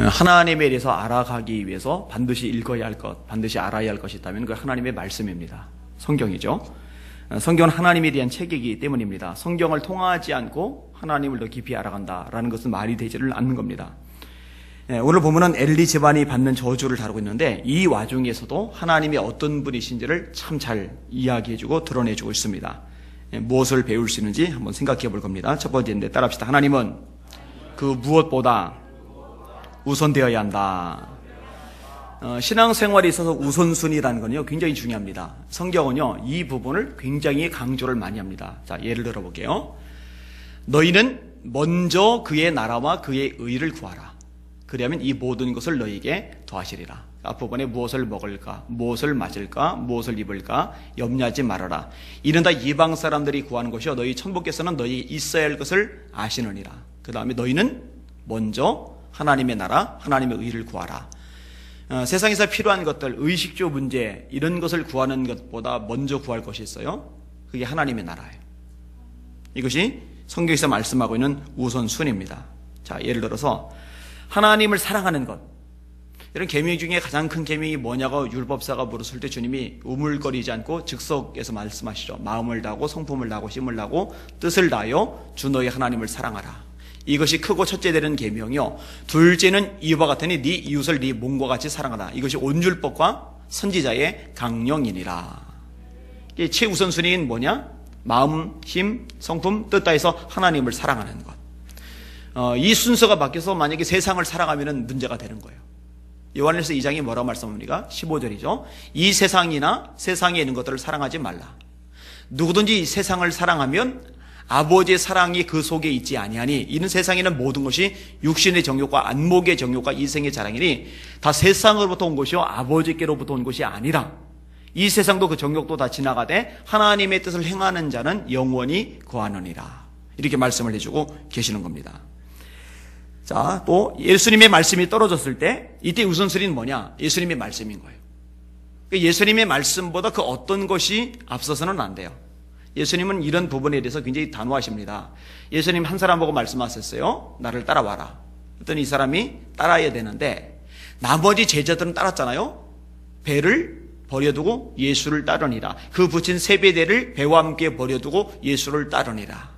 하나님에 대해서 알아가기 위해서 반드시 읽어야 할 것, 반드시 알아야 할 것이 있다면 그 하나님의 말씀입니다. 성경이죠. 성경은 하나님에 대한 책이기 때문입니다. 성경을 통하지 않고 하나님을 더 깊이 알아간다라는 것은 말이 되지를 않는 겁니다. 오늘 보면은 엘리 집안이 받는 저주를 다루고 있는데 이 와중에서도 하나님이 어떤 분이신지를 참 잘 이야기해주고 드러내주고 있습니다. 무엇을 배울 수 있는지 한번 생각해 볼 겁니다. 첫 번째인데 따라합시다. 하나님은 그 무엇보다 우선되어야 한다. 신앙생활에 있어서 우선순위라는 건요 굉장히 중요합니다. 성경은요 이 부분을 굉장히 강조를 많이 합니다. 자, 예를 들어 볼게요. 너희는 먼저 그의 나라와 그의 의를 구하라. 그리하면 이 모든 것을 너희에게 더하시리라. 앞부분에 무엇을 먹을까, 무엇을 마실까, 무엇을 입을까 염려하지 말아라. 이는 다 이방 사람들이 구하는 것이요 너희 천부께서는 너희 있어야 할 것을 아시느니라. 그 다음에 너희는 먼저 하나님의 나라, 하나님의 의를 구하라. 세상에서 필요한 것들, 의식주 문제 이런 것을 구하는 것보다 먼저 구할 것이 있어요. 그게 하나님의 나라예요. 이것이 성경에서 말씀하고 있는 우선순위입니다. 자, 예를 들어서 하나님을 사랑하는 것. 이런 계명 중에 가장 큰 계명이 뭐냐고 율법사가 물었을 때 주님이 우물거리지 않고 즉석에서 말씀하시죠. 마음을 다하고 성품을 다하고 힘을 다하고 뜻을 다하여 주 너희 하나님을 사랑하라. 이것이 크고 첫째 되는 계명이요. 둘째는 이와 같으니 네 이웃을 네 몸과 같이 사랑하라. 이것이 온율법과 선지자의 강령이니라. 이게 최우선순위는 뭐냐? 마음, 힘, 성품, 뜻 다해서 하나님을 사랑하는 것. 이 순서가 바뀌어서 만약에 세상을 사랑하면 문제가 되는 거예요. 요한일서 2장이 뭐라고 말씀합니까? 15절이죠. 이 세상이나 세상에 있는 것들을 사랑하지 말라. 누구든지 이 세상을 사랑하면 아버지의 사랑이 그 속에 있지 아니하니 이는 세상에는 모든 것이 육신의 정욕과 안목의 정욕과 이생의 자랑이니 다 세상으로부터 온 것이요 아버지께로부터 온 것이 아니라 이 세상도 그 정욕도 다 지나가되 하나님의 뜻을 행하는 자는 영원히 거하느니라. 이렇게 말씀을 해주고 계시는 겁니다. 자, 또 예수님의 말씀이 떨어졌을 때 이때 우선순위는 뭐냐? 예수님의 말씀인 거예요. 예수님의 말씀보다 그 어떤 것이 앞서서는 안 돼요. 예수님은 이런 부분에 대해서 굉장히 단호하십니다. 예수님 한 사람 보고 말씀하셨어요. 나를 따라와라. 그랬더니 이 사람이 따라야 되는데 나머지 제자들은 따랐잖아요. 배를 버려두고 예수를 따르니라. 그 붙인 세베대를 배와 함께 버려두고 예수를 따르니라.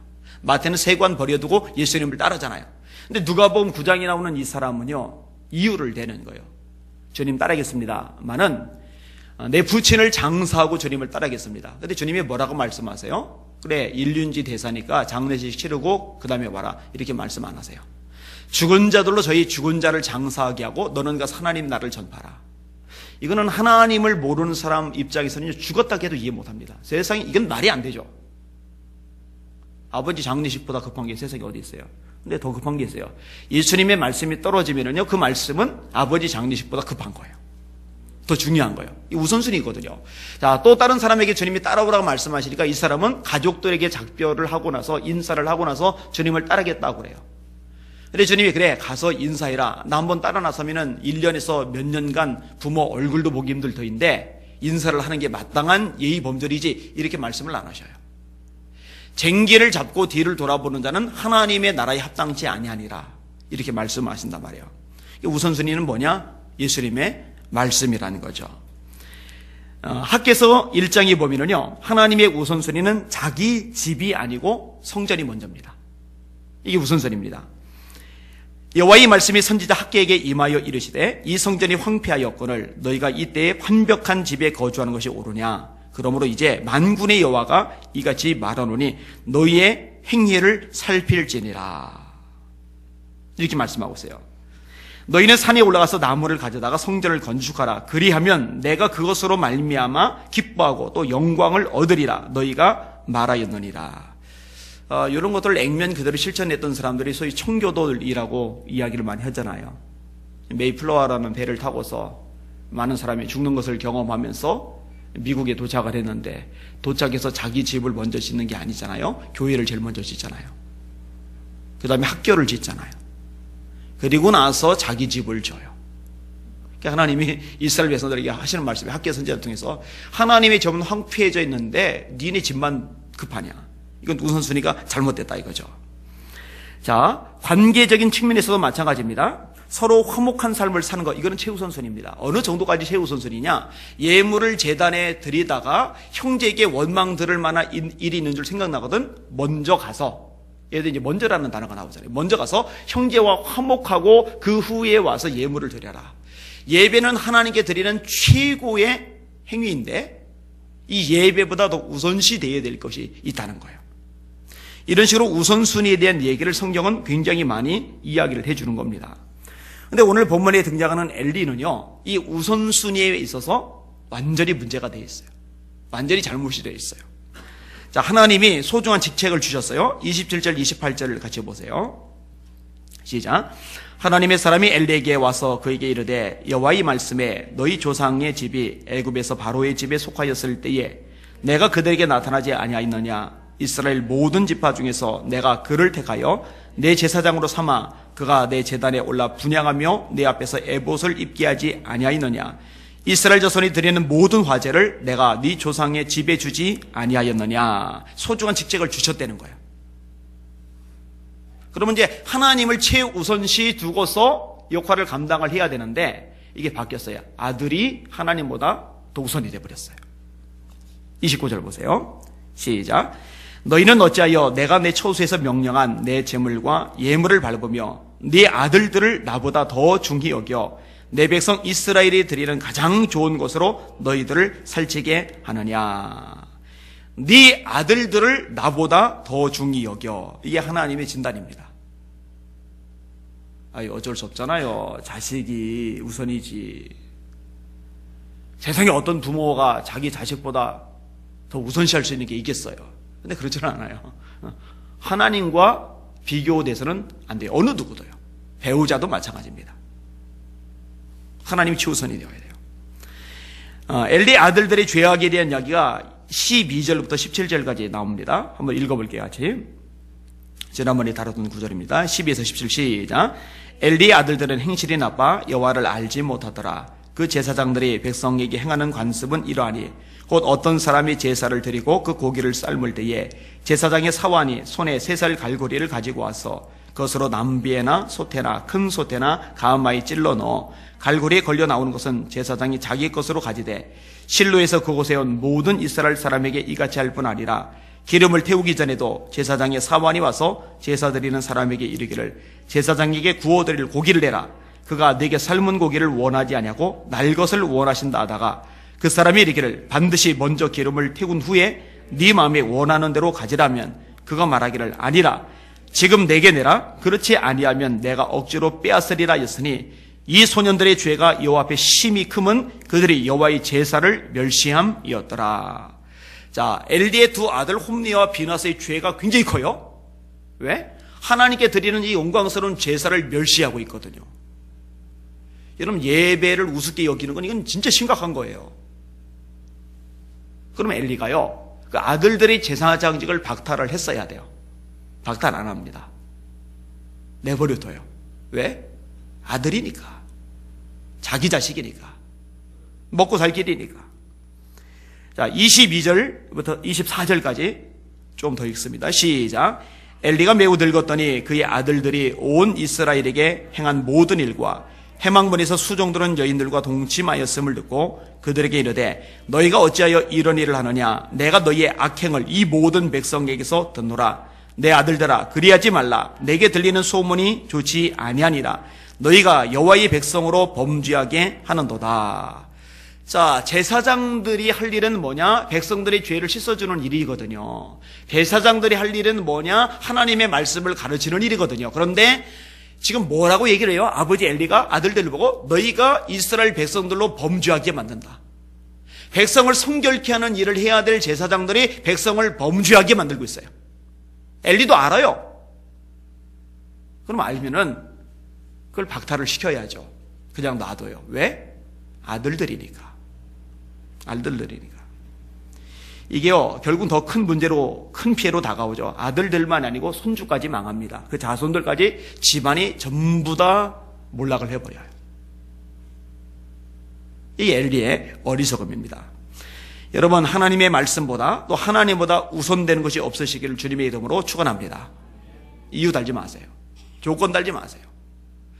마태는 세관 버려두고 예수님을 따르잖아요. 근데 누가복음 9장에 나오는 이 사람은요 이유를 대는 거예요. 주님 따르겠습니다만은 내 부친을 장사하고 주님을 따르겠습니다. 근데 주님이 뭐라고 말씀하세요? 그래, 일륜지 대사니까 장례식 치르고 그 다음에 와라. 이렇게 말씀 안 하세요. 죽은 자들로 저희 죽은 자를 장사하게 하고 너는 가서 하나님 나라를 전파라. 이거는 하나님을 모르는 사람 입장에서는 죽었다 해도 이해 못합니다. 세상에 이건 말이 안 되죠. 아버지 장례식보다 급한 게 세상에 어디 있어요? 근데 더 급한 게 있어요. 예수님의 말씀이 떨어지면요 그 말씀은 아버지 장례식보다 급한 거예요. 더 중요한 거예요. 이 우선순위거든요. 자, 또 다른 사람에게 주님이 따라오라고 말씀하시니까 이 사람은 가족들에게 작별을 하고 나서 인사를 하고 나서 주님을 따르겠다고 그래요. 근데 주님이 그래 가서 인사해라. 나 한번 따라 나서면은 1년에서 몇 년간 부모 얼굴도 보기 힘들 터인데 인사를 하는 게 마땅한 예의 범절이지 이렇게 말씀을 안 하셔요. 쟁기를 잡고 뒤를 돌아보는 자는 하나님의 나라에 합당치 아니하니라. 이렇게 말씀하신단 말이에요. 우선순위는 뭐냐? 예수님의 말씀이라는 거죠. 학개서 1장에 보면은요, 하나님의 우선순위는 자기 집이 아니고 성전이 먼저입니다. 이게 우선순위입니다. 여호와의 말씀이 선지자 학개에게 임하여 이르시되 이 성전이 황폐하였거늘 너희가 이때에 완벽한 집에 거주하는 것이 옳으냐. 그러므로 이제 만군의 여호와가 이같이 말하노니 너희의 행위를 살필지니라. 이렇게 말씀하고 있어요. 너희는 산에 올라가서 나무를 가져다가 성전을 건축하라. 그리하면 내가 그것으로 말미암아 기뻐하고 또 영광을 얻으리라. 너희가 말하였느니라. 이런 것들을 액면 그대로 실천했던 사람들이 소위 청교도이라고 이야기를 많이 하잖아요. 메이플라워라는 배를 타고서 많은 사람이 죽는 것을 경험하면서 미국에 도착을 했는데 도착해서 자기 집을 먼저 짓는 게 아니잖아요. 교회를 제일 먼저 짓잖아요. 그 다음에 학교를 짓잖아요. 그리고 나서 자기 집을 줘요. 그러니까 하나님이 이스라엘 백성들에게 하시는 말씀이 학개 선지자를 통해서 하나님의 점은 황폐해져 있는데 니네 집만 급하냐. 이건 우선순위가 잘못됐다 이거죠. 자, 관계적인 측면에서도 마찬가지입니다. 서로 화목한 삶을 사는 것, 이거는 최우선순위입니다. 어느 정도까지 최우선순위냐? 예물을 제단에 드리다가 형제에게 원망 들을 만한 일이 있는 줄 생각나거든 먼저 가서, 예를 들어 이제 먼저라는 단어가 나오잖아요. 먼저 가서 형제와 화목하고 그 후에 와서 예물을 드려라. 예배는 하나님께 드리는 최고의 행위인데 이 예배보다 더 우선시 되어야 될 것이 있다는 거예요. 이런 식으로 우선순위에 대한 얘기를 성경은 굉장히 많이 이야기를 해주는 겁니다. 근데 오늘 본문에 등장하는 엘리는요, 이 우선순위에 있어서 완전히 문제가 되어 있어요. 완전히 잘못이 되어 있어요. 자, 하나님이 소중한 직책을 주셨어요. 27절, 28절을 같이 보세요. 시작. 하나님의 사람이 엘리에게 와서 그에게 이르되 여호와의 말씀에 너희 조상의 집이 애굽에서 바로의 집에 속하였을 때에 내가 그들에게 나타나지 아니하였느냐? 이스라엘 모든 지파 중에서 내가 그를 택하여 내 제사장으로 삼아 그가 내 제단에 올라 분향하며 내 앞에서 에봇을 입게 하지 아니하였느냐? 이스라엘 자손이 드리는 모든 화제를 내가 네 조상의 집에 주지 아니하였느냐? 소중한 직책을 주셨다는 거예요. 그러면 이제 하나님을 최우선시 두고서 역할을 감당을 해야 되는데 이게 바뀌었어요. 아들이 하나님보다 더 우선이 되어버렸어요. 29절 보세요. 시작. 너희는 어찌하여 내가 내 처소에서 명령한 내 제물과 예물을 밟으며 네 아들들을 나보다 더 중히 여겨 내 백성 이스라엘이 드리는 가장 좋은 것으로 너희들을 살찌게 하느냐? 네 아들들을 나보다 더 중히 여겨. 이게 하나님의 진단입니다. 어쩔 수 없잖아요. 자식이 우선이지. 세상에 어떤 부모가 자기 자식보다 더 우선시할 수 있는 게 있겠어요. 근데 그렇지는 않아요. 하나님과 비교돼서는 안 돼요. 어느 누구도요. 배우자도 마찬가지입니다. 하나님이 최우선이 되어야 돼요. 엘리 아들들의 죄악에 대한 이야기가 12절부터 17절까지 나옵니다. 한번 읽어볼게요. 같이. 지난번에 다뤘던 구절입니다. 12에서 17 시작. 엘리의 아들들은 행실이 나빠 여호와를 알지 못하더라. 그 제사장들이 백성에게 행하는 관습은 이러하니 곧 어떤 사람이 제사를 드리고 그 고기를 삶을 때에 제사장의 사환이 손에 3살 갈고리를 가지고 와서 그것으로 남비에나 소태나 큰 소태나 가마에 찔러 넣어 갈고리에 걸려 나오는 것은 제사장이 자기 것으로 가지되 실로에서 그곳에 온 모든 이스라엘 사람에게 이같이 할 뿐 아니라 기름을 태우기 전에도 제사장의 사환이 와서 제사 드리는 사람에게 이르기를 제사장에게 구워드릴 고기를 내라. 그가 내게 삶은 고기를 원하지 아니하고 날 것을 원하신다 하다가 그 사람이 이르기를 반드시 먼저 기름을 태운 후에 네 마음에 원하는 대로 가지라면 그가 말하기를 아니라 지금 내게 내라. 그렇지 아니하면 내가 억지로 빼앗으리라 했으니 이 소년들의 죄가 여호와 앞에 심히 크면 그들이 여호와의 제사를 멸시함이었더라. 자, 엘리의 두 아들 홈니와 비나스의 죄가 굉장히 커요. 왜? 하나님께 드리는 이 영광스러운 제사를 멸시하고 있거든요. 여러분, 예배를 우습게 여기는 건 이건 진짜 심각한 거예요. 그러면 엘리가요, 그 아들들의 제사장직을 박탈을 했어야 돼요. 박탈 안 합니다. 내버려둬요. 왜? 아들이니까. 자기 자식이니까. 먹고 살 길이니까. 자, 22절부터 24절까지 좀 더 읽습니다. 시작. 엘리가 매우 늙었더니 그의 아들들이 온 이스라엘에게 행한 모든 일과 해망문에서 수종드는 여인들과 동침하였음을 듣고 그들에게 이르되 너희가 어찌하여 이런 일을 하느냐? 내가 너희의 악행을 이 모든 백성에게서 듣노라. 내 아들들아, 그리하지 말라. 내게 들리는 소문이 좋지 아니하니라. 너희가 여호와의 백성으로 범죄하게 하는도다. 자, 제사장들이 할 일은 뭐냐? 백성들의 죄를 씻어주는 일이거든요. 제사장들이 할 일은 뭐냐? 하나님의 말씀을 가르치는 일이거든요. 그런데 지금 뭐라고 얘기를 해요? 아버지 엘리가 아들들을 보고 너희가 이스라엘 백성들로 범죄하게 만든다. 백성을 성결케 하는 일을 해야 될 제사장들이 백성을 범죄하게 만들고 있어요. 엘리도 알아요. 그럼 알면은 그걸 박탈을 시켜야죠. 그냥 놔둬요. 왜? 아들들이니까. 아들들이니까. 이게요, 결국은 더 큰 문제로, 큰 피해로 다가오죠. 아들들만 아니고 손주까지 망합니다. 그 자손들까지 집안이 전부 다 몰락을 해버려요. 이 엘리의 어리석음입니다. 여러분, 하나님의 말씀보다 또 하나님보다 우선되는 것이 없으시기를 주님의 이름으로 축원합니다. 이유 달지 마세요. 조건 달지 마세요.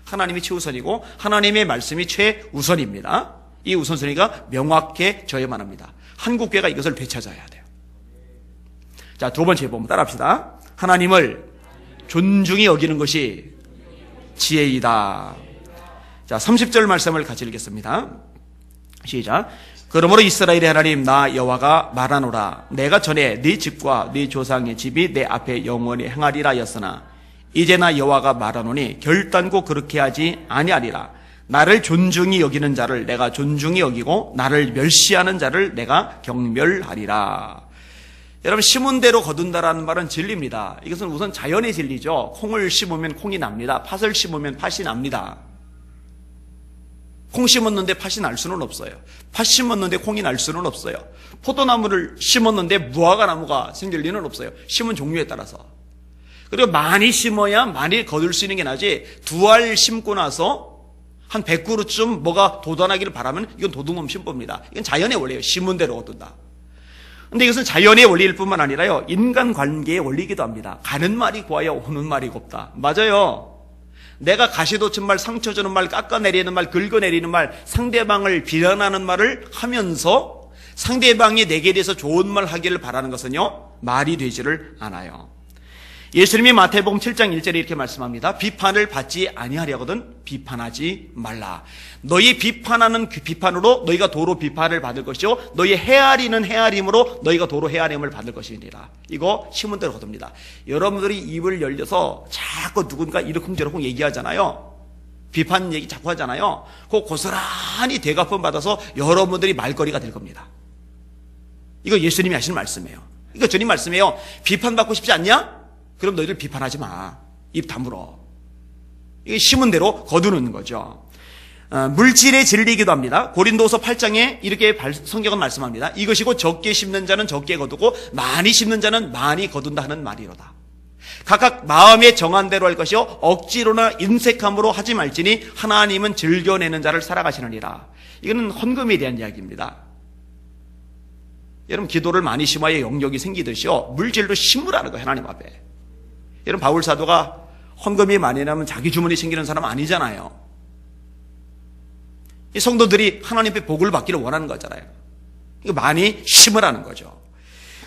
하나님이 최우선이고 하나님의 말씀이 최우선입니다. 이 우선순위가 명확해져야만 합니다. 한국교회가 이것을 되찾아야 돼요. 자, 두 번째 본문 따라합시다. 하나님을 존중히 여기는 것이 지혜이다. 자, 30절 말씀을 같이 읽겠습니다. 시작. 그러므로 이스라엘의 하나님 나 여호와가 말하노라. 내가 전에 네 집과 네 조상의 집이 내 앞에 영원히 행하리라 하였으나 이제 나 여호와가 말하노니 결단코 그렇게 하지 아니하리라. 나를 존중히 여기는 자를 내가 존중히 여기고 나를 멸시하는 자를 내가 경멸하리라. 여러분, 심은 대로 거둔다라는 말은 진리입니다. 이것은 우선 자연의 진리죠. 콩을 심으면 콩이 납니다. 팥을 심으면 팥이 납니다. 콩 심었는데 팥이 날 수는 없어요. 팥 심었는데 콩이 날 수는 없어요. 포도나무를 심었는데 무화과 나무가 생길 리는 없어요. 심은 종류에 따라서. 그리고 많이 심어야 많이 거둘 수 있는 게 나지, 두 알 심고 나서 한 100그루쯤 뭐가 돋아나기를 바라면 이건 도둑놈 심보입니다. 이건 자연의 원리예요. 심은 대로 거둔다. 근데 이것은 자연의 원리일 뿐만 아니라요, 인간관계의 원리이기도 합니다. 가는 말이 고와야 오는 말이 곱다. 맞아요. 내가 가시돋친 말, 상처 주는 말, 깎아내리는 말, 긁어내리는 말, 상대방을 비난하는 말을 하면서 상대방이 내게 대해서 좋은 말 하기를 바라는 것은요, 말이 되지를 않아요. 예수님이 마태복음 7장 1절에 이렇게 말씀합니다. 비판을 받지 아니하려거든 비판하지 말라. 너희 비판하는 그 비판으로 너희가 도로 비판을 받을 것이요 너희 헤아리는 헤아림으로 너희가 도로 헤아림을 받을 것이니라. 이거 심은 대로 거둡니다. 여러분들이 입을 열려서 자꾸 누군가 이러쿵저러쿵 얘기하잖아요. 비판 얘기 자꾸 하잖아요. 그 고스란히 대갚음 받아서 여러분들이 말거리가 될 겁니다. 이거 예수님이 하시는 말씀이에요. 이거 주님 말씀이에요. 비판받고 싶지 않냐? 그럼 너희들 비판하지 마. 입 다물어. 이게 심은 대로 거두는 거죠. 물질의 진리이기도 합니다. 고린도서 8장에 이렇게 성경은 말씀합니다. 이것이 곧 적게 심는 자는 적게 거두고 많이 심는 자는 많이 거둔다 하는 말이로다. 각각 마음에 정한 대로 할 것이요 억지로나 인색함으로 하지 말지니 하나님은 즐겨내는 자를 살아가시느니라. 이거는 헌금에 대한 이야기입니다. 여러분, 기도를 많이 심어야 영역이 생기듯이요 물질도 심으라는 거예요. 하나님 앞에. 여러분, 바울 사도가 헌금이 많이 나면 자기 주머니 생기는 사람 아니잖아요. 이 성도들이 하나님 앞에 복을 받기를 원하는 거잖아요. 이거 많이 심으라는 거죠.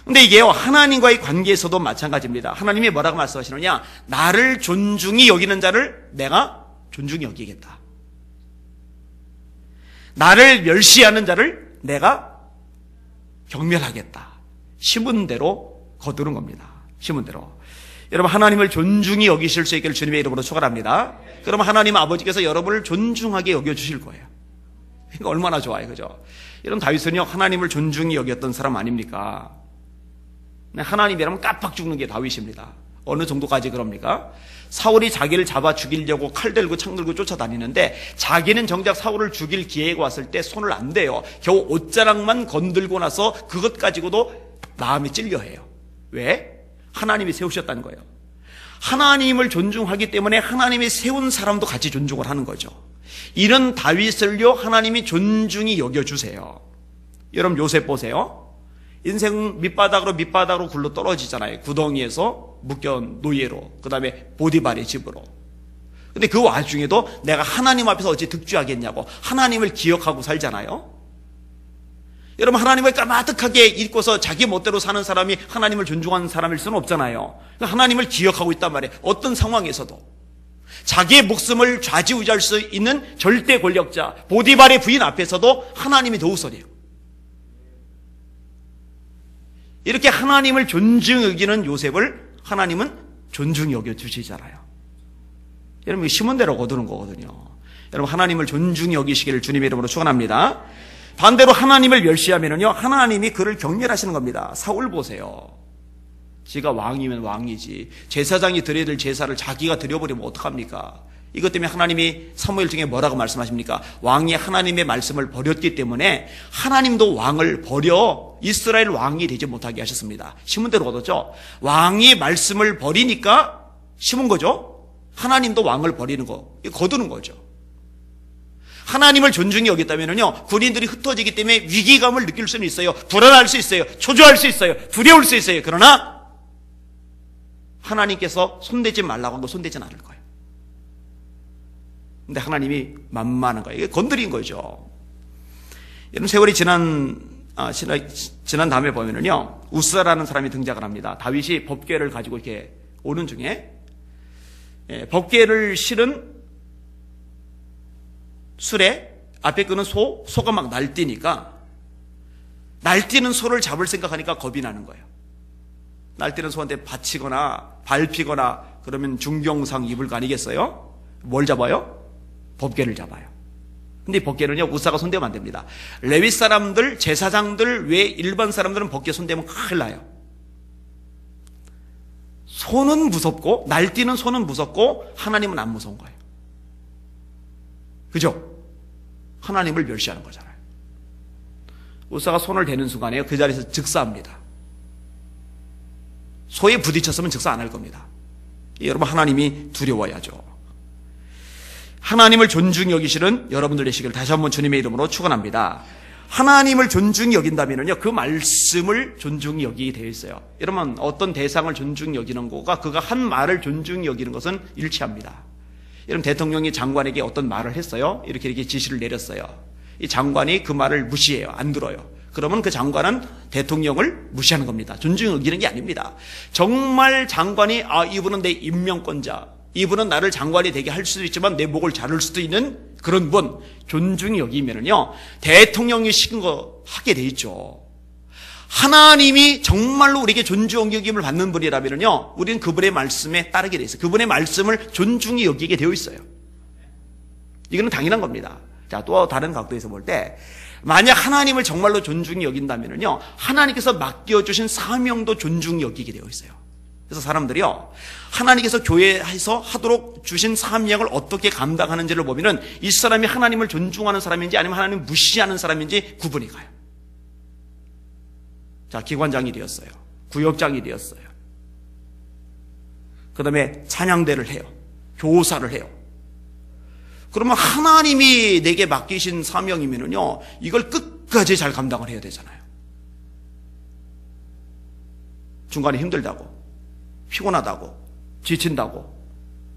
근데 이게요, 하나님과의 관계에서도 마찬가지입니다. 하나님이 뭐라고 말씀하시느냐? 나를 존중히 여기는 자를 내가 존중히 여기겠다. 나를 멸시하는 자를 내가 경멸하겠다. 심은 대로 거두는 겁니다. 심은 대로. 여러분, 하나님을 존중히 여기실 수 있기를 주님의 이름으로 축원합니다. 그럼 하나님 아버지께서 여러분을 존중하게 여겨주실 거예요. 그러니까 얼마나 좋아요, 그죠? 여러분, 다윗은요 하나님을 존중히 여겼던 사람 아닙니까? 하나님이라면 깜빡 죽는 게 다윗입니다. 어느 정도까지 그럽니까? 사울이 자기를 잡아 죽이려고 칼 들고 창 들고 쫓아다니는데 자기는 정작 사울을 죽일 기회가 왔을 때 손을 안 대요. 겨우 옷자락만 건들고 나서 그것 가지고도 마음이 찔려해요. 왜? 하나님이 세우셨다는 거예요. 하나님을 존중하기 때문에 하나님이 세운 사람도 같이 존중을 하는 거죠. 이런 다윗을요 하나님이 존중히 여겨주세요. 여러분, 요셉 보세요. 인생 밑바닥으로 굴러 떨어지잖아요. 구덩이에서 묶여 노예로, 그 다음에 보디발의 집으로. 근데 그 와중에도 내가 하나님 앞에서 어찌 득주하겠냐고 하나님을 기억하고 살잖아요. 여러분, 하나님을 까마득하게 잊고서 자기 멋대로 사는 사람이 하나님을 존중하는 사람일 수는 없잖아요. 하나님을 기억하고 있단 말이에요. 어떤 상황에서도. 자기의 목숨을 좌지우지할 수 있는 절대 권력자 보디발의 부인 앞에서도 하나님이 더 우선이에요. 이렇게 하나님을 존중히 여기는 요셉을 하나님은 존중히 여겨주시잖아요. 여러분, 심은 대로 거두는 거거든요. 여러분, 하나님을 존중히 여기시기를 주님의 이름으로 축원합니다. 반대로 하나님을 멸시하면은요 하나님이 그를 경멸하시는 겁니다. 사울 보세요. 지가 왕이면 왕이지 제사장이 드려야 될 제사를 자기가 드려버리면 어떡합니까? 이것 때문에 하나님이 사무엘 중에 뭐라고 말씀하십니까? 왕이 하나님의 말씀을 버렸기 때문에 하나님도 왕을 버려 이스라엘 왕이 되지 못하게 하셨습니다. 심은 대로 거뒀죠. 왕이 말씀을 버리니까 심은 거죠. 하나님도 왕을 버리는 거, 거두는 거죠. 하나님을 존중히 여겼다면요 군인들이 흩어지기 때문에 위기감을 느낄 수는 있어요. 불안할 수 있어요. 초조할 수 있어요. 두려울 수 있어요. 그러나 하나님께서 손대지 말라고 한 거 손대지는 않을 거예요. 근데 하나님이 만만한 거예요. 이게 건드린 거죠. 여러분, 세월이 지난 다음에 보면은요, 우사라는 사람이 등장을 합니다. 다윗이 법궤를 가지고 이렇게 오는 중에 법궤를 실은 술에 앞에 끄는 소가 막 날뛰니까, 날뛰는 소를 잡을 생각하니까 겁이 나는 거예요. 날뛰는 소한테 받치거나 밟히거나 그러면 중경상 입을 거 아니겠어요? 뭘 잡아요? 법궤를 잡아요. 근데 법궤는요, 우사가 손대면 안 됩니다. 레위 사람들, 제사장들 외 일반 사람들은 법궤 손대면 큰일 나요. 소는 무섭고, 날뛰는 소는 무섭고, 하나님은 안 무서운 거예요. 그죠? 하나님을 멸시하는 거잖아요. 우사가 손을 대는 순간에 그 자리에서 즉사합니다. 소에 부딪혔으면 즉사 안 할 겁니다. 여러분, 하나님이 두려워야죠. 하나님을 존중히 여기시는 여러분들 되시기를 다시 한번 주님의 이름으로 축원합니다. 하나님을 존중히 여긴다면요, 그 말씀을 존중히 여기게 되어 있어요. 여러분, 어떤 대상을 존중히 여기는 것과 그가 한 말을 존중히 여기는 것은 일치합니다. 여러분, 대통령이 장관에게 어떤 말을 했어요. 이렇게 지시를 내렸어요. 이 장관이 그 말을 무시해요. 안 들어요. 그러면 그 장관은 대통령을 무시하는 겁니다. 존중히 여기는 게 아닙니다. 정말 장관이 이분은 내 임명권자, 이분은 나를 장관이 되게 할 수도 있지만 내 목을 자를 수도 있는 그런 분, 존중히 여기면은요, 대통령이 시킨 거 하게 돼 있죠. 하나님이 정말로 우리에게 존중 여김을 받는 분이라면요, 우리는 그분의 말씀에 따르게 돼 있어요. 그분의 말씀을 존중히 여기게 되어 있어요. 이거는 당연한 겁니다. 자, 또 다른 각도에서 볼 때, 만약 하나님을 정말로 존중히 여긴다면요, 하나님께서 맡겨주신 사명도 존중히 여기게 되어 있어요. 그래서 사람들이요, 하나님께서 교회에서 하도록 주신 사명을 어떻게 감당하는지를 보면은 이 사람이 하나님을 존중하는 사람인지 아니면 하나님을 무시하는 사람인지 구분이 가요. 자, 기관장이 되었어요. 구역장이 되었어요. 그 다음에 찬양대를 해요. 교사를 해요. 그러면 하나님이 내게 맡기신 사명이면은요, 이걸 끝까지 잘 감당을 해야 되잖아요. 중간에 힘들다고, 피곤하다고, 지친다고,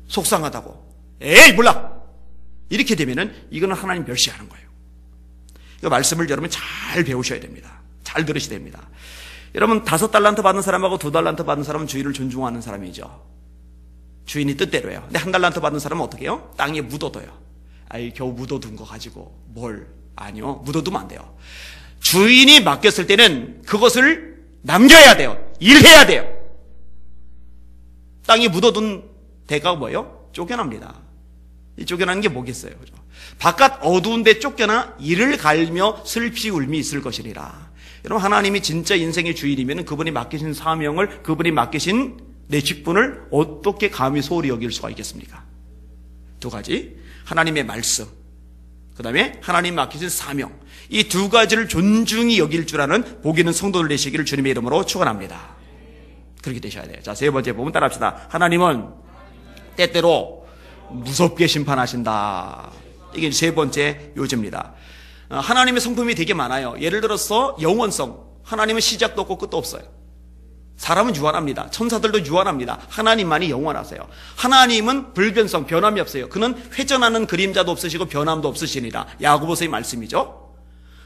속상하다고, 에이 몰라, 이렇게 되면은 이거는 하나님 멸시하는 거예요. 이 말씀을 여러분 잘 배우셔야 됩니다. 잘 들으셔야 됩니다. 여러분, 5달란트 받은 사람하고 2달란트 받은 사람은 주인을 존중하는 사람이죠. 주인이 뜻대로예요. 근데 1달란트 받은 사람은 어떻게 해요? 땅에 묻어둬요. 아이, 겨우 묻어둔 거 가지고 뭘, 아니요, 묻어두면 안 돼요. 주인이 맡겼을 때는 그것을 남겨야 돼요. 일해야 돼요. 땅에 묻어둔 대가가 뭐예요? 쫓겨납니다. 이 쫓겨나는 게 뭐겠어요? 그죠? 바깥 어두운 데 쫓겨나 이를 갈며 슬피 울미 있을 것이니라. 여러분, 하나님이 진짜 인생의 주인이면 그분이 맡기신 사명을, 그분이 맡기신 내 직분을 어떻게 감히 소홀히 여길 수가 있겠습니까? 두 가지, 하나님의 말씀, 그 다음에 하나님 맡기신 사명, 이 두 가지를 존중히 여길 줄 아는 복 있는 성도들 되시기를 주님의 이름으로 축원합니다. 그렇게 되셔야 돼요. 자, 세 번째 부분 따라합시다. 하나님은 때때로 무섭게 심판하신다. 이게 세 번째 요지입니다. 하나님의 성품이 되게 많아요. 예를 들어서 영원성, 하나님은 시작도 없고 끝도 없어요. 사람은 유한합니다. 천사들도 유한합니다. 하나님만이 영원하세요. 하나님은 불변성, 변함이 없어요. 그는 회전하는 그림자도 없으시고 변함도 없으시니라. 야고보서의 말씀이죠.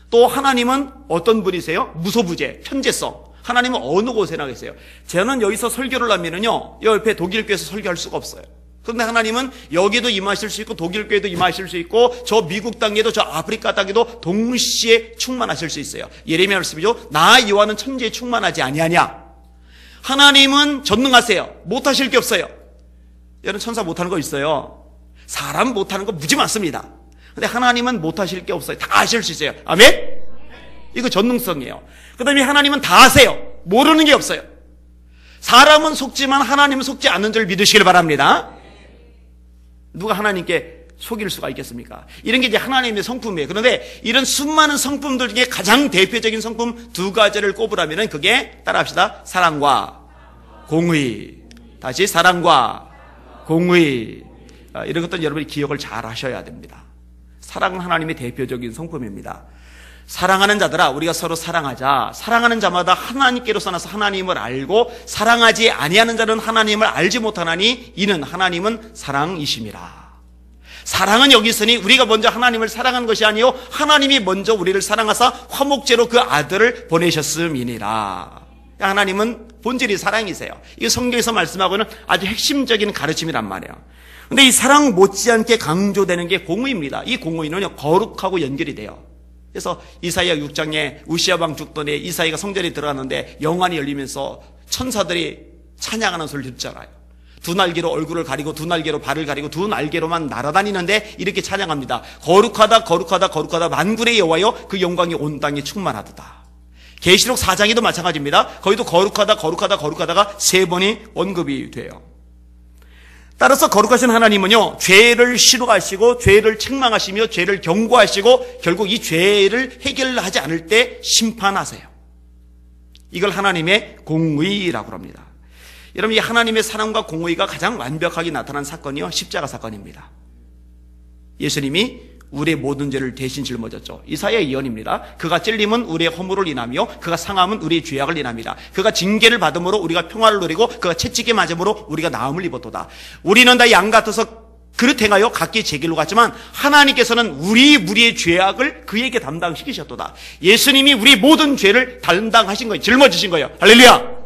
또 하나님은 어떤 분이세요? 무소부재, 편재성. 하나님은 어느 곳에나 계세요. 저는 여기서 설교를 하면은요, 옆에 독일교에서 설교할 수가 없어요. 그런데 하나님은 여기도 임하실 수 있고 독일교에도 임하실 수 있고 저 미국 땅에도 저 아프리카 땅에도 동시에 충만하실 수 있어요. 예레미야 말씀이죠. 나 여호와는 천지에 충만하지 아니하냐. 하나님은 전능하세요. 못하실 게 없어요. 여러분, 천사 못하는 거 있어요. 사람 못하는 거 무지 많습니다. 근데 하나님은 못하실 게 없어요. 다 하실 수 있어요. 아멘? 이거 전능성이에요. 그 다음에 하나님은 다 아세요. 모르는 게 없어요. 사람은 속지만 하나님은 속지 않는 줄 믿으시길 바랍니다. 누가 하나님께 속일 수가 있겠습니까? 이런 게 이제 하나님의 성품이에요. 그런데 이런 수많은 성품들 중에 가장 대표적인 성품 두 가지를 꼽으라면 그게, 따라합시다, 사랑과 공의. 다시, 사랑과 공의. 이런 것들은 여러분이 기억을 잘 하셔야 됩니다. 사랑은 하나님의 대표적인 성품입니다. 사랑하는 자들아, 우리가 서로 사랑하자. 사랑하는 자마다 하나님께로서 나서 하나님을 알고, 사랑하지 아니하는 자는 하나님을 알지 못하나니 이는 하나님은 사랑이심이라. 사랑은 여기 있으니 우리가 먼저 하나님을 사랑한 것이 아니요 하나님이 먼저 우리를 사랑하사 화목제로 그 아들을 보내셨음이니라. 하나님은 본질이 사랑이세요. 이게 성경에서 말씀하고 있는 아주 핵심적인 가르침이란 말이에요. 근데 이 사랑 못지않게 강조되는 게 공의입니다. 이 공의는요 거룩하고 연결이 돼요. 그래서 이사야 6장에 우시아 왕 죽던 해 이사야가 성전에 들어갔는데 영안이 열리면서 천사들이 찬양하는 소리를 듣잖아요. 두 날개로 얼굴을 가리고 두 날개로 발을 가리고 두 날개로만 날아다니는데 이렇게 찬양합니다. 거룩하다 거룩하다 거룩하다 만군의 여호와여 그 영광이 온 땅에 충만하도다. 계시록 4장에도 마찬가지입니다. 거기도 거룩하다 거룩하다 거룩하다가 3번이 언급이 돼요. 따라서 거룩하신 하나님은요 죄를 싫어하시고 죄를 책망하시며 죄를 경고하시고 결국 이 죄를 해결하지 않을 때 심판하세요. 이걸 하나님의 공의라고 합니다. 여러분 이 하나님의 사랑과 공의가 가장 완벽하게 나타난 사건이요 십자가 사건입니다. 예수님이 우리의 모든 죄를 대신 짊어졌죠. 이사야의 예언입니다. 그가 찔림은 우리의 허물을 인하며 그가 상함은 우리의 죄악을 인합니다. 그가 징계를 받음으로 우리가 평화를 누리고 그가 채찍에 맞음으로 우리가 나음을 입었도다. 우리는 다 양 같아서 그릇 행하여 각기 제 길로 갔지만 하나님께서는 우리의 죄악을 그에게 담당시키셨도다. 예수님이 우리 모든 죄를 담당하신 거예요. 짊어지신 거예요. 할렐루야.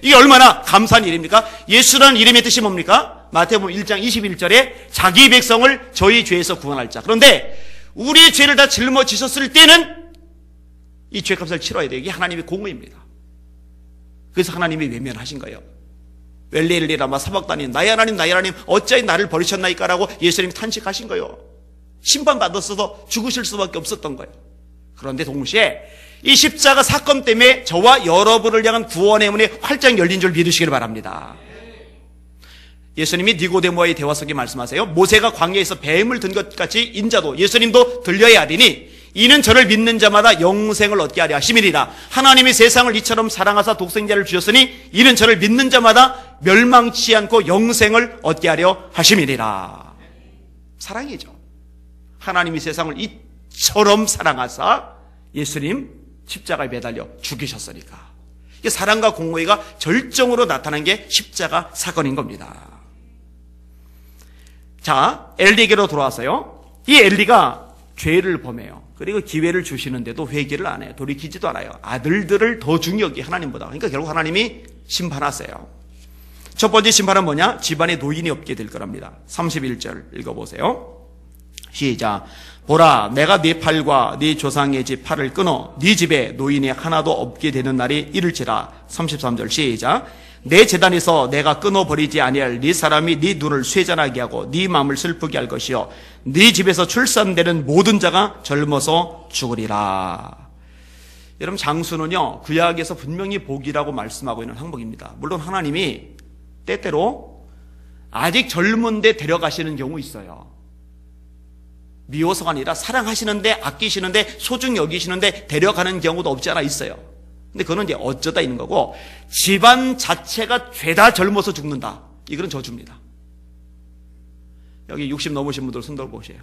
이게 얼마나 감사한 일입니까? 예수라는 이름의 뜻이 뭡니까? 마태복음 1장 21절에 자기 백성을 저희 죄에서 구원할 자. 그런데 우리의 죄를 다 짊어지셨을 때는 이 죄값을 치러야 돼요. 이게 하나님의 공의입니다. 그래서 하나님이 외면하신 거예요. 웰리엘리라마 사박다님 나의 하나님 어찌하여 나를 버리셨나이까라고 예수님이 탄식하신 거예요. 심판받았어도 죽으실 수밖에 없었던 거예요. 그런데 동시에 이 십자가 사건 때문에 저와 여러분을 향한 구원의 문이 활짝 열린 줄 믿으시길 바랍니다. 예수님이 니고데모와의 대화 속에 말씀하세요. 모세가 광야에서 뱀을 든 것 같이 인자도 예수님도 들려야 하리니 이는 저를 믿는 자마다 영생을 얻게 하려 하심이니라. 하나님이 세상을 이처럼 사랑하사 독생자를 주셨으니 이는 저를 믿는 자마다 멸망치 않고 영생을 얻게 하려 하심이니라. 사랑이죠. 하나님이 세상을 이처럼 사랑하사 예수님 십자가에 매달려 죽이셨으니까. 이게 사랑과 공의가 절정으로 나타난 게 십자가 사건인 겁니다. 자, 엘리에게로 돌아와서요. 이 엘리가 죄를 범해요. 그리고 기회를 주시는데도 회개를 안 해요. 돌이키지도 않아요. 아들들을 더 중요하게 하나님보다. 그러니까 결국 하나님이 심판하세요. 첫 번째 심판은 뭐냐? 집안에 노인이 없게 될 거랍니다. 31절 읽어보세요. 시작. 보라, 내가 네 팔과 네 조상의 집 팔을 끊어 네 집에 노인이 하나도 없게 되는 날이 이를지라. 33절 시작. 내 제단에서 내가 끊어버리지 아니할 네 사람이 네 눈을 쇠잔하게 하고 네 마음을 슬프게 할 것이요 네 집에서 출산되는 모든 자가 젊어서 죽으리라. 여러분 장수는요 구약에서 분명히 복이라고 말씀하고 있는 항목입니다. 물론 하나님이 때때로 아직 젊은데 데려가시는 경우 있어요. 미워서가 아니라 사랑하시는데 아끼시는데 소중히 여기시는데 데려가는 경우도 없지 않아 있어요. 근데 그거는 이제 어쩌다 있는 거고 집안 자체가 죄다 젊어서 죽는다. 이거는 저주입니다. 여기 60 넘으신 분들 손 들어보세요.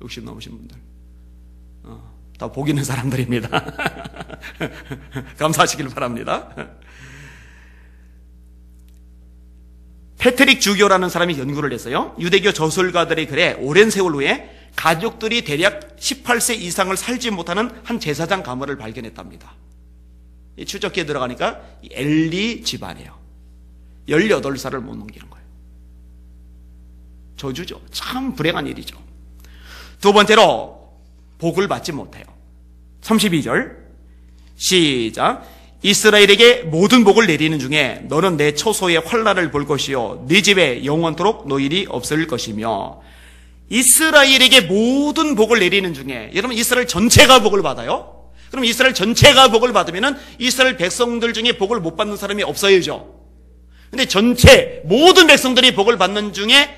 60 넘으신 분들. 다 복 있는 사람들입니다. 감사하시길 바랍니다. 패트릭 주교라는 사람이 연구를 했어요. 유대교 저술가들의 글에 오랜 세월 후에 가족들이 대략 18세 이상을 살지 못하는 한 제사장 가문을 발견했답니다. 추적기에 들어가니까 엘리 집안이에요. 18살을 못 넘기는 거예요. 저주죠. 참 불행한 일이죠. 두 번째로 복을 받지 못해요. 32절 시작. 이스라엘에게 모든 복을 내리는 중에 너는 내 처소의 환난을 볼 것이요 네 집에 영원토록 노일이 없을 것이며. 이스라엘에게 모든 복을 내리는 중에, 여러분 이스라엘 전체가 복을 받아요? 그럼 이스라엘 전체가 복을 받으면은 이스라엘 백성들 중에 복을 못 받는 사람이 없어야죠. 근데 전체 모든 백성들이 복을 받는 중에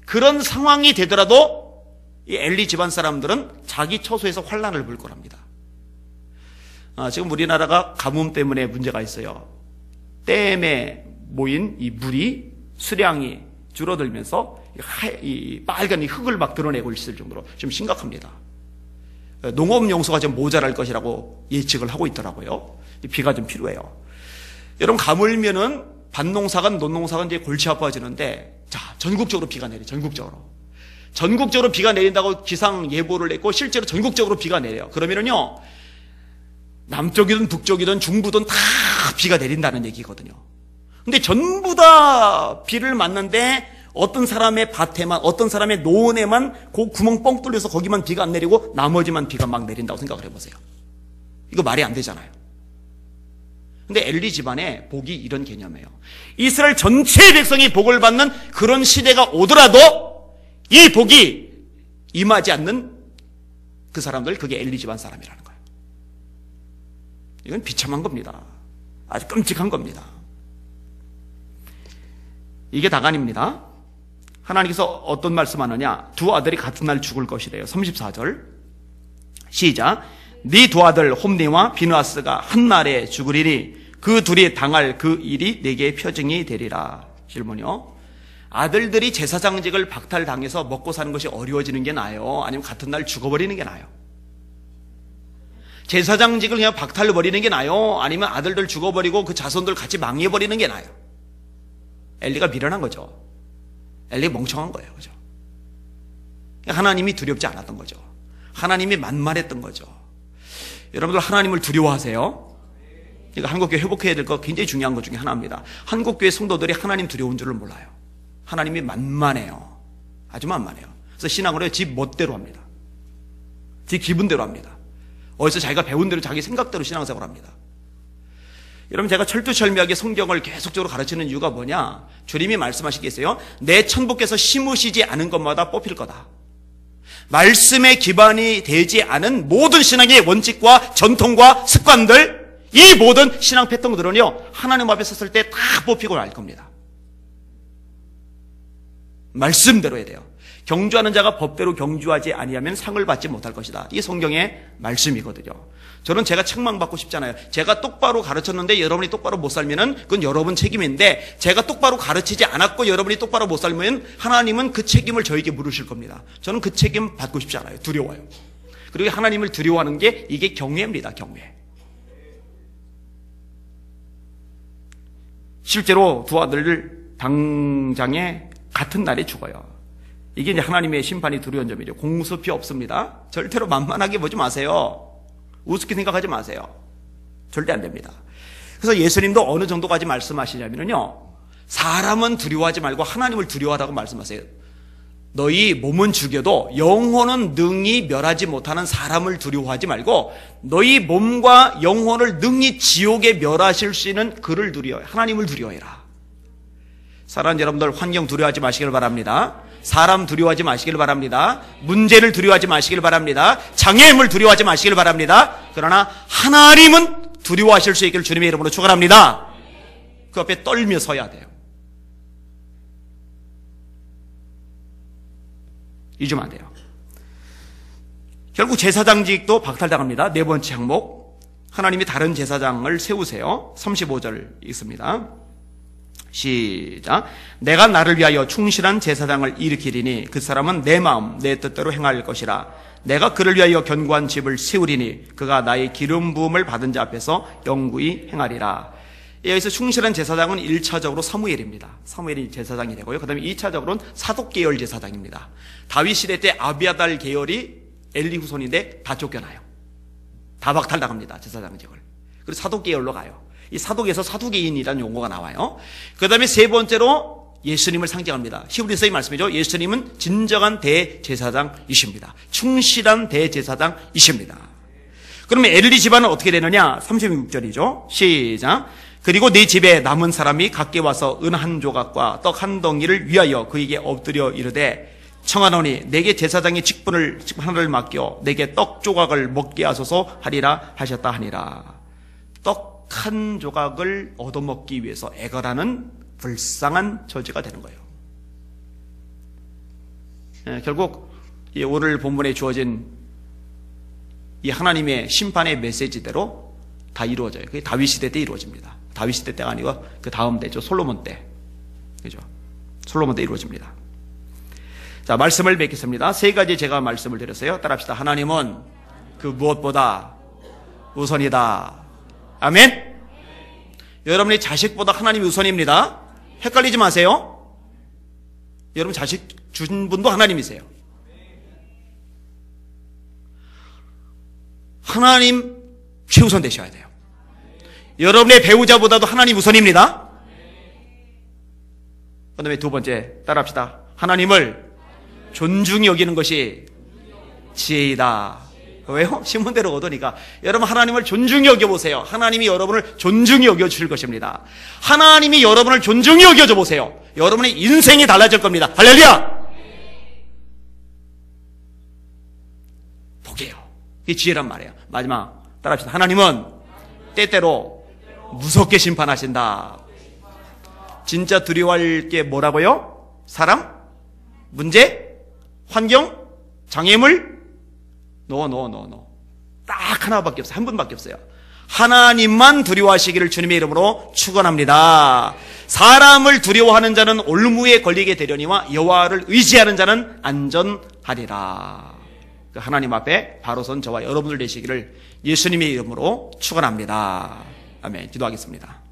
그런 상황이 되더라도 이 엘리 집안 사람들은 자기 처소에서 환난을 볼 거랍니다. 지금 우리나라가 가뭄 때문에 문제가 있어요. 댐에 모인 이 물이 수량이 줄어들면서 이 빨간 이 흙을 막 드러내고 있을 정도로 좀 심각합니다. 농업 용수가 좀 모자랄 것이라고 예측을 하고 있더라고요. 비가 좀 필요해요. 여러분 가물면은 밭농사건 논농사건 이제 골치 아파지는데 자 전국적으로 비가 내려 전국적으로. 전국적으로 비가 내린다고 기상 예보를 냈고 실제로 전국적으로 비가 내려요. 그러면은요, 남쪽이든 북쪽이든 중부든 다 비가 내린다는 얘기거든요. 근데 전부 다 비를 맞는데 어떤 사람의 밭에만, 어떤 사람의 노원에만 그 구멍 뻥 뚫려서 거기만 비가 안 내리고 나머지만 비가 막 내린다고 생각을 해보세요. 이거 말이 안 되잖아요. 근데 엘리 집안의 복이 이런 개념이에요. 이스라엘 전체 백성이 복을 받는 그런 시대가 오더라도 이 복이 임하지 않는 그 사람들, 그게 엘리 집안 사람이라는 거예요. 이건 비참한 겁니다. 아주 끔찍한 겁니다. 이게 다가 아닙니다. 하나님께서 어떤 말씀하느냐, 두 아들이 같은 날 죽을 것이래요. 34절 시작. 네 두 아들 홈니와 비느하스가 한 날에 죽으리니 그 둘이 당할 그 일이 내게 표징이 되리라. 질문이요. 아들들이 제사장직을 박탈당해서 먹고 사는 것이 어려워지는 게 나아요? 아니면 같은 날 죽어버리는 게 나아요? 제사장직을 그냥 박탈로 버리는 게 나아요? 아니면 아들들 죽어버리고 그 자손들 같이 망해버리는 게 나아요? 엘리가 미련한 거죠. 엘리가 멍청한 거예요. 그죠? 하나님이 두렵지 않았던 거죠. 하나님이 만만했던 거죠. 여러분들 하나님을 두려워하세요? 그러니까 한국교회 회복해야 될 거 굉장히 중요한 것 중에 하나입니다. 한국교회 성도들이 하나님 두려운 줄을 몰라요. 하나님이 만만해요. 아주 만만해요. 그래서 신앙으로 지 멋대로 합니다. 지 기분대로 합니다. 어디서 자기가 배운 대로 자기 생각대로 신앙생활을 합니다. 여러분, 제가 철두철미하게 성경을 계속적으로 가르치는 이유가 뭐냐? 주님이 말씀하시겠어요? 내 천부께서 심으시지 않은 것마다 뽑힐 거다. 말씀에 기반이 되지 않은 모든 신앙의 원칙과 전통과 습관들, 이 모든 신앙 패턴들은요, 하나님 앞에 섰을 때 다 뽑히고 말 겁니다. 말씀대로 해야 돼요. 경주하는 자가 법대로 경주하지 아니하면 상을 받지 못할 것이다. 이게 성경의 말씀이거든요. 저는 제가 책망받고 싶잖아요. 제가 똑바로 가르쳤는데 여러분이 똑바로 못 살면은 그건 여러분 책임인데, 제가 똑바로 가르치지 않았고 여러분이 똑바로 못 살면 하나님은 그 책임을 저에게 물으실 겁니다. 저는 그 책임 받고 싶지 않아요. 두려워요. 그리고 하나님을 두려워하는 게 이게 경외입니다. 경외. 실제로 두 아들을 당장에 같은 날에 죽어요. 이게 이제 하나님의 심판이 두려운 점이죠. 공수피 없습니다. 절대로 만만하게 보지 마세요. 우습게 생각하지 마세요. 절대 안 됩니다. 그래서 예수님도 어느 정도까지 말씀하시냐면요, 사람은 두려워하지 말고 하나님을 두려워하라고 말씀하세요. 너희 몸은 죽여도 영혼은 능히 멸하지 못하는 사람을 두려워하지 말고 너희 몸과 영혼을 능히 지옥에 멸하실 수 있는 그를 두려워해. 하나님을 두려워해라. 사랑하는 여러분들, 환경 두려워하지 마시길 바랍니다. 사람 두려워하지 마시길 바랍니다. 문제를 두려워하지 마시길 바랍니다. 장애임을 두려워하지 마시길 바랍니다. 그러나 하나님은 두려워하실 수 있기를 주님의 이름으로 축원합니다. 그 앞에 떨며 서야 돼요. 잊으면 안 돼요. 결국 제사장직도 박탈당합니다. 네 번째 항목, 하나님이 다른 제사장을 세우세요. 35절 있습니다. 시작. 내가 나를 위하여 충실한 제사장을 일으키리니 그 사람은 내 마음 내 뜻대로 행할 것이라. 내가 그를 위하여 견고한 집을 세우리니 그가 나의 기름 부음을 받은 자 앞에서 영구히 행하리라. 여기서 충실한 제사장은 1차적으로 사무엘입니다. 사무엘이 제사장이 되고요. 그 다음에 2차적으로는 사독 계열 제사장입니다. 다윗 시대 때 아비아달 계열이 엘리 후손인데 다 쫓겨나요. 다 박탈당합니다. 제사장직을. 그리고 사독 계열로 가요. 이 사독에서 사두개인이라는 용어가 나와요. 그 다음에 세 번째로 예수님을 상징합니다. 히브리서의 말씀이죠. 예수님은 진정한 대제사장이십니다. 충실한 대제사장이십니다. 그러면 엘리 집안은 어떻게 되느냐? 36절이죠. 시작. 그리고 네 집에 남은 사람이 각기 와서 은 한 조각과 떡 한 덩이를 위하여 그에게 엎드려 이르되 청하노니 내게 제사장의 직분을 하나를 맡겨 내게 떡 조각을 먹게 하소서 하리라 하셨다 하니라. 떡 한 조각을 얻어먹기 위해서 애걸하는 불쌍한 처지가 되는 거예요. 결국 오늘 본문에 주어진 이 하나님의 심판의 메시지대로 다 이루어져요. 그게 다윗 시대 때 이루어집니다. 다윗 시대 때가 아니고 그 다음 때죠. 솔로몬 때. 그죠? 솔로몬 때 이루어집니다. 자, 말씀을 맺겠습니다. 세 가지 제가 말씀을 드렸어요. 따라합시다. 하나님은 그 무엇보다 우선이다. 아멘? 여러분의 자식보다 하나님이 우선입니다. 헷갈리지 마세요. 여러분 자식 준 분도 하나님이세요. 하나님 최우선 되셔야 돼요. 여러분의 배우자보다도 하나님 우선입니다. 그 다음에 두 번째, 따라합시다. 하나님을 존중히 여기는 것이 지혜이다. 왜요? 신문대로 얻으니까. 여러분 하나님을 존중히 여겨보세요. 하나님이 여러분을 존중히 여겨주실 것입니다. 하나님이 여러분을 존중히 여겨줘 보세요. 여러분의 인생이 달라질 겁니다. 할렐루야! 복이에요. 이게 지혜란 말이에요. 마지막 따라합시다. 하나님은 때때로 무섭게 심판하신다. 진짜 두려워할 게 뭐라고요? 사람? 문제? 환경? 장애물? 노. 딱 하나밖에 없어요. 한 분밖에 없어요. 하나님만 두려워하시기를 주님의 이름으로 축원합니다. 사람을 두려워하는 자는 올무에 걸리게 되려니와 여호와를 의지하는 자는 안전하리라. 하나님 앞에 바로 선 저와 여러분들 되시기를 예수님의 이름으로 축원합니다. 아멘. 기도하겠습니다.